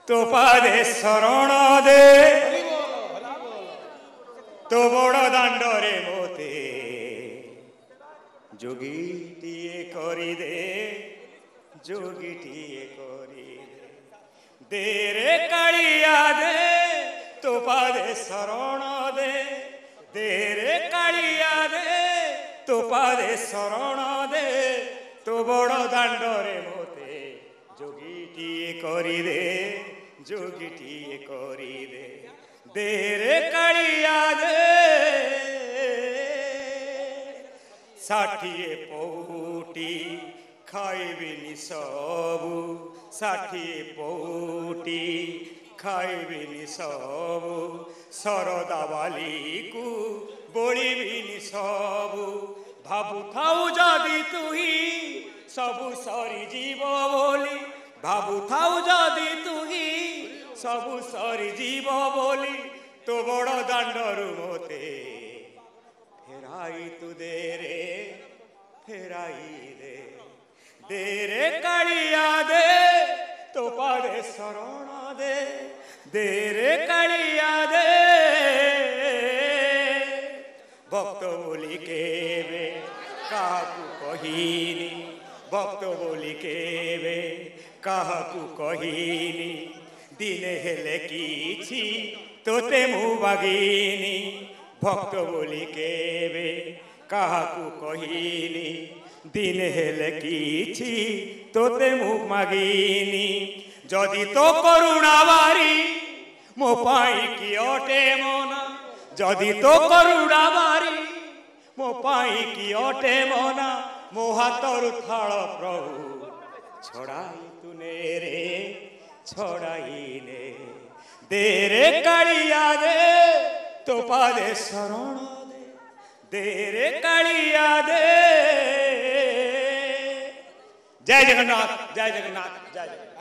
तो पादे शरण दे तो बड़ दांडरे मोते जोगीटिए करी दे जोगीटिए करी दे रे कालिया दे तो पादे शरण दे रे कालिया दे तो पादे शरण दे तो बड़ दांडरे मोते जोगीटिए करी दे जोगीटिए करी दे रे कालिया दे षाठिए पौटी खाइबिनी सबु षाठिए पौटी खाइबिनी सबु शरदा बाली को बोलिबिनी सबु भाबु थाउ जदि तुही सबु सरी जीव बोली भाबु थाउ जदि तुही सबु सरी जीव बोली तो बड़ दांडरू मोते फेराई तू दे रे फेराई दे रे कालिया दे तो पादे शरण दे रे कालिया दे भक्त बोली केबे काहाकू कहिनी भक्त बोली केबे काहाकू कहिनी दिने हेले किछि तोते मु बागिनी भक्त बोली केबे काहाकू कहिनी दिन हेले किछि तोते मु मागिनी जदि तो करुणा बारी मो पाई कि अटे मना जदि तो करुणा बारी मो पाई कि अटे मना मो हाथरु थाल प्रभु छड़ाई तुने रे छड़ाई ने दे रे कालिया दे तो पादे शरण दे रे कालिया दे जय जगन्नाथ जय जगन्नाथ जय जगन्नाथ।